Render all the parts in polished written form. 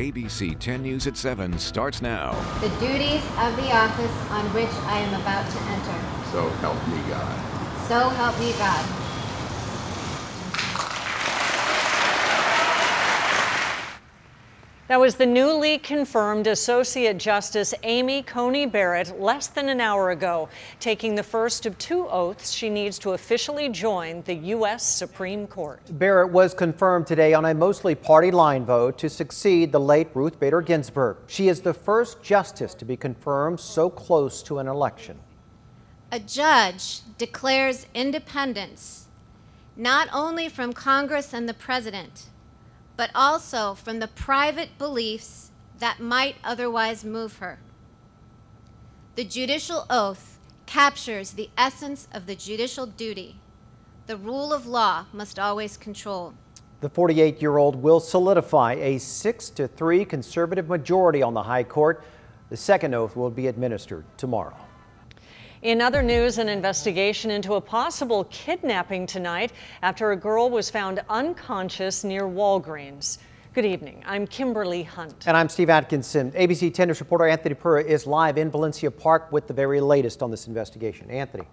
ABC 10 News at 7 starts now. The duties of the office on which I am about to enter. So help me God. So help me God. That was the newly confirmed Associate Justice Amy Coney Barrett less than an hour ago, taking the first of 2 oaths she needs to officially join the U.S. Supreme Court. Barrett was confirmed today on a mostly party line vote to succeed the late Ruth Bader Ginsburg. She is the first justice to be confirmed so close to an election. A judge declares independence not only from Congress and the President, but also from the private beliefs that might otherwise move her. The judicial oath captures the essence of the judicial duty. The rule of law must always control. The 48-year-old will solidify a 6-3 conservative majority on the High Court. The second oath will be administered tomorrow. In other news, an investigation into a possible kidnapping tonight after a girl was found unconscious near Walgreens. Good evening. I'm Kimberly Hunt. And I'm Steve Atkinson. ABC 10 News reporter Anthony Pura is live in Valencia Park with the very latest on this investigation. Anthony.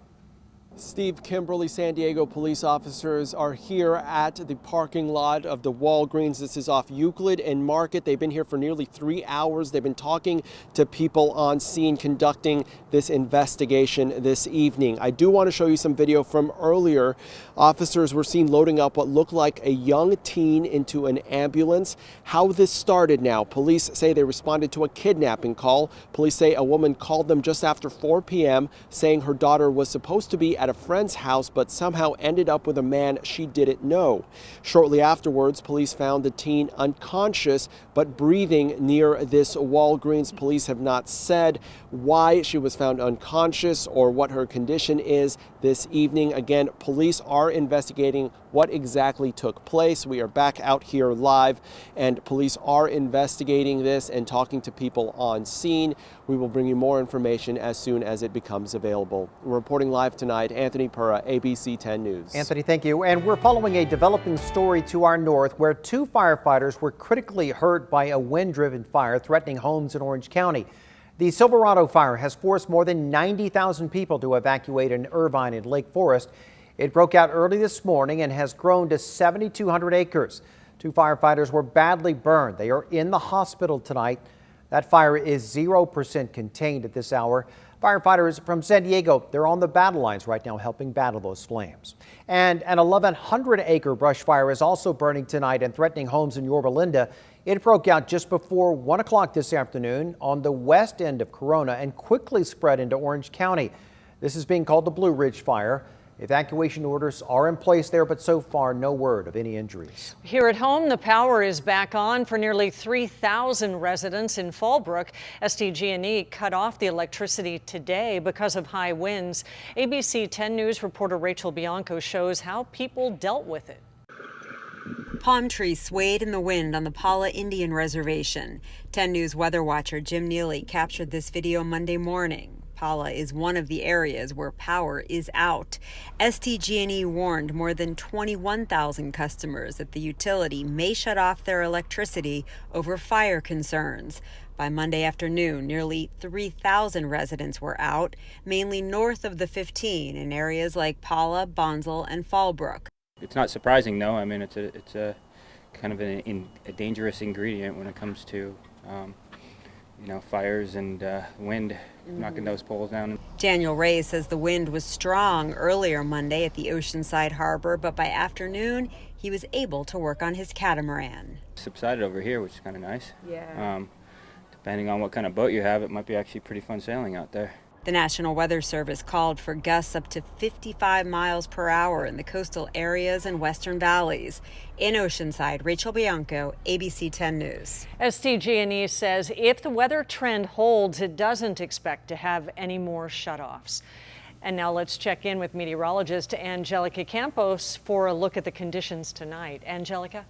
Steve, Kimberly, San Diego police officers are here at the parking lot of the Walgreens. This is off Euclid and Market. They've been here for nearly 3 hours. They've been talking to people on scene, conducting this investigation this evening. I do want to show you some video from earlier. Officers were seen loading up what looked like a young teen into an ambulance. How this started now, police say they responded to a kidnapping call. Police say a woman called them just after 4 p.m. saying her daughter was supposed to be at a friend's house, but somehow ended up with a man she didn't know. Shortly afterwards, police found the teen unconscious but breathing near this Walgreens. Police have not said why she was found unconscious or what her condition is this evening. Again, police are investigating what exactly took place. We are back out here live, and police are investigating this and talking to people on scene. We will bring you more information as soon as it becomes available. We're reporting live tonight. Anthony Pura, ABC 10 News. Anthony, thank you. And we're following a developing story to our north where 2 firefighters were critically hurt by a wind-driven fire threatening homes in Orange County. The Silverado fire has forced more than 90,000 people to evacuate in Irvine and Lake Forest. It broke out early this morning and has grown to 7,200 acres. 2 firefighters were badly burned. They are in the hospital tonight. That fire is 0% contained at this hour. Firefighters from San Diego, they're on the battle lines right now helping battle those flames. And an 1,100-acre brush fire is also burning tonight and threatening homes in Yorba Linda. It broke out just before 1 o'clock this afternoon on the west end of Corona and quickly spread into Orange County. This is being called the Blue Ridge Fire. Evacuation orders are in place there, but so far no word of any injuries. Here at home, the power is back on for nearly 3,000 residents in Fallbrook. SDG&E cut off the electricity today because of high winds. ABC 10 News reporter Rachel Bianco shows how people dealt with it. Palm trees swayed in the wind on the Pala Indian Reservation. 10 News weather watcher Jim Neely captured this video Monday morning. Pala is one of the areas where power is out. SDG&E warned more than 21,000 customers that the utility may shut off their electricity over fire concerns. By Monday afternoon, nearly 3,000 residents were out, mainly north of the 15 in areas like Pala, Bonsall, and Fallbrook. It's not surprising, though. I mean, it's a kind of a dangerous ingredient when it comes to fires and wind, knocking those poles down. Daniel Ray says the wind was strong earlier Monday at the Oceanside Harbor, but by afternoon, he was able to work on his catamaran. Subsided over here, which is kind of nice. Yeah. Depending on what kind of boat you have, it might be actually pretty fun sailing out there. The National Weather Service called for gusts up to 55 miles per hour in the coastal areas and western valleys. In Oceanside, Rachel Bianco, ABC 10 News. SDG&E says if the weather trend holds, it doesn't expect to have any more shutoffs. And now let's check in with meteorologist Angelica Campos for a look at the conditions tonight. Angelica?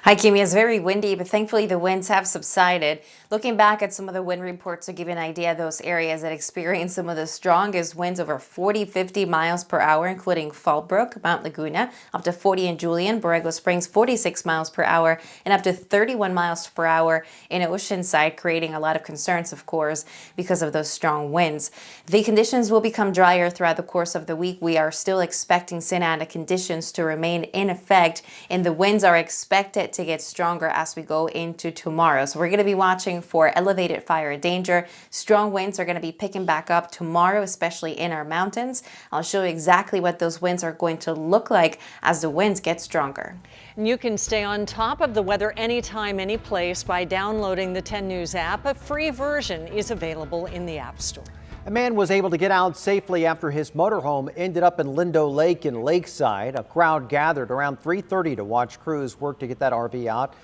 Hi, Kimi. It's very windy, but thankfully the winds have subsided. Looking back at some of the wind reports to give you an idea of those areas that experienced some of the strongest winds over 40, 50 miles per hour, including Fallbrook, Mount Laguna, up to 40 in Julian, Borrego Springs, 46 miles per hour, and up to 31 miles per hour in Oceanside, creating a lot of concerns, of course, because of those strong winds. The conditions will become drier throughout the course of the week. We are still expecting Santa Ana conditions to remain in effect, and the winds are expected to get stronger as we go into tomorrow. So we're going to be watching for elevated fire danger. Strong winds are going to be picking back up tomorrow, especially in our mountains. I'll show you exactly what those winds are going to look like as the winds get stronger. And you can stay on top of the weather anytime, any place by downloading the 10 News app. A free version is available in the App Store. A man was able to get out safely after his motorhome ended up in Lindo Lake in Lakeside. A crowd gathered around 3:30 to watch crews work to get that RV out.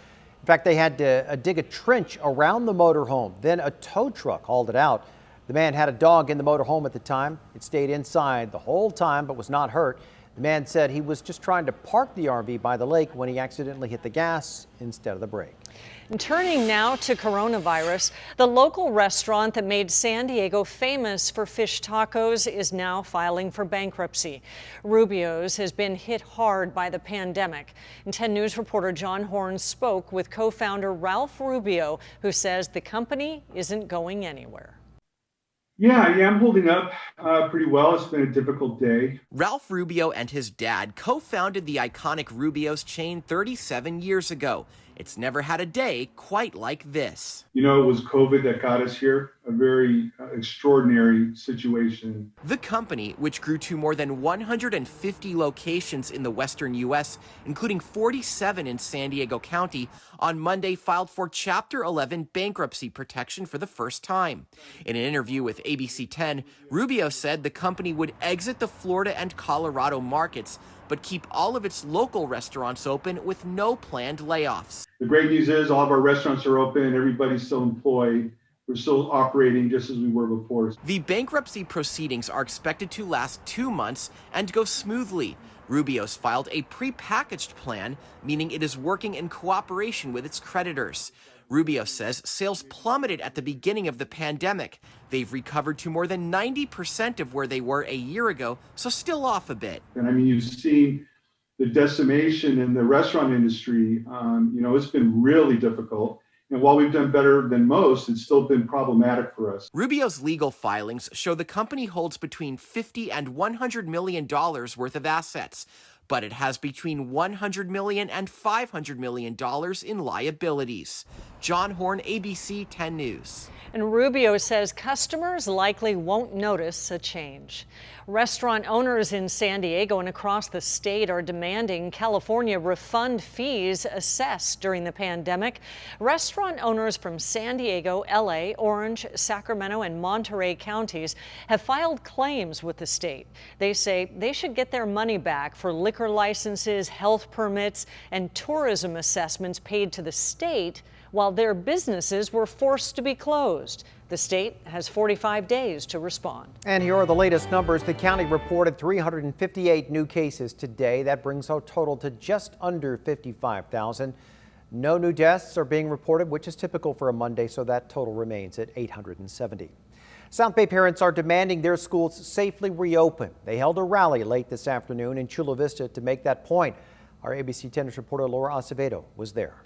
In fact, they had to dig a trench around the motorhome. Then a tow truck hauled it out. The man had a dog in the motorhome at the time. It stayed inside the whole time but was not hurt. The man said he was just trying to park the RV by the lake when he accidentally hit the gas instead of the brake. And turning now to coronavirus, the local restaurant that made San Diego famous for fish tacos is now filing for bankruptcy. Rubios has been hit hard by the pandemic. And 10 News reporter John Horn spoke with co-founder Ralph Rubio, who says the company isn't going anywhere. Yeah, I'm holding up pretty well. It's been a difficult day. Ralph Rubio and his dad co-founded the iconic Rubios chain 37 years ago. It's never had a day quite like this. You know, it was COVID that got us here, a very extraordinary situation. The company, which grew to more than 150 locations in the western U.S., including 47 in San Diego County, on Monday filed for Chapter 11 bankruptcy protection for the first time. In an interview with ABC 10, Rubio said the company would exit the Florida and Colorado markets, but keep all of its local restaurants open with no planned layoffs. The great news is all of our restaurants are open. Everybody's still employed. We're still operating just as we were before. The bankruptcy proceedings are expected to last 2 months and go smoothly. Rubios filed a prepackaged plan, meaning it is working in cooperation with its creditors. Rubio says sales plummeted at the beginning of the pandemic. They've recovered to more than 90% of where they were a year ago, so still off a bit. And I mean, you've seen the decimation in the restaurant industry. It's been really difficult. And while we've done better than most, it's still been problematic for us. Rubio's legal filings show the company holds between $50 and $100 million worth of assets, but it has between $100 million and $500 million in liabilities. John Horn, ABC 10 News. And Rubio says customers likely won't notice a change. Restaurant owners in San Diego and across the state are demanding California refund fees assessed during the pandemic. Restaurant owners from San Diego, LA, Orange, Sacramento, and Monterey counties have filed claims with the state. They say they should get their money back for liquor licenses, health permits, and tourism assessments paid to the state while their businesses were forced to be closed. The state has 45 days to respond. And here are the latest numbers. The county reported 358 new cases today. That brings our total to just under 55,000. No new deaths are being reported, which is typical for a Monday, so that total remains at 870. South Bay parents are demanding their schools safely reopen. They held a rally late this afternoon in Chula Vista to make that point. Our ABC 10 News reporter Laura Acevedo was there.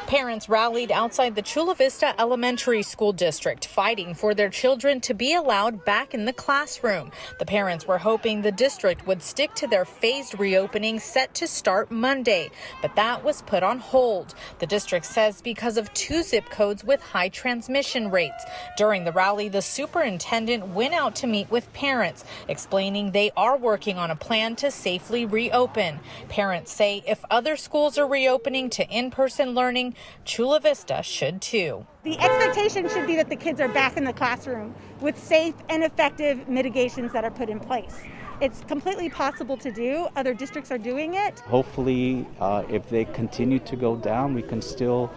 Parents rallied outside the Chula Vista Elementary School District, fighting for their children to be allowed back in the classroom. The parents were hoping the district would stick to their phased reopening set to start Monday, but that was put on hold. The district says because of 2 zip codes with high transmission rates. During the rally, the superintendent went out to meet with parents, explaining they are working on a plan to safely reopen. Parents say if other schools are reopening to in-person learning, Chula Vista should too. The expectation should be that the kids are back in the classroom with safe and effective mitigations that are put in place. It's completely possible to do. Other districts are doing it. Hopefully, if they continue to go down, we can still,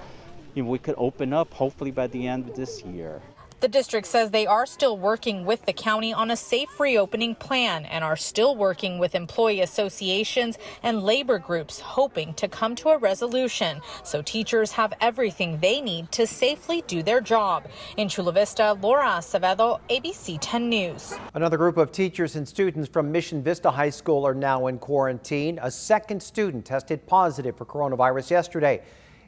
we could open up hopefully by the end of this year. The district says they are still working with the county on a safe reopening plan and are still working with employee associations and labor groups, hoping to come to a resolution so teachers have everything they need to safely do their job. In Chula Vista, Laura Acevedo, ABC 10 News. Another group of teachers and students from Mission Vista High School are now in quarantine. A second student tested positive for coronavirus yesterday.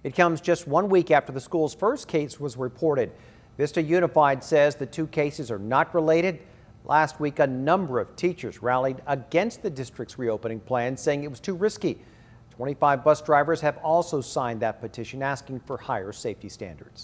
It comes just 1 week after the school's first case was reported. Vista Unified says the two cases are not related. Last week, a number of teachers rallied against the district's reopening plan, saying it was too risky. 25 bus drivers have also signed that petition asking for higher safety standards.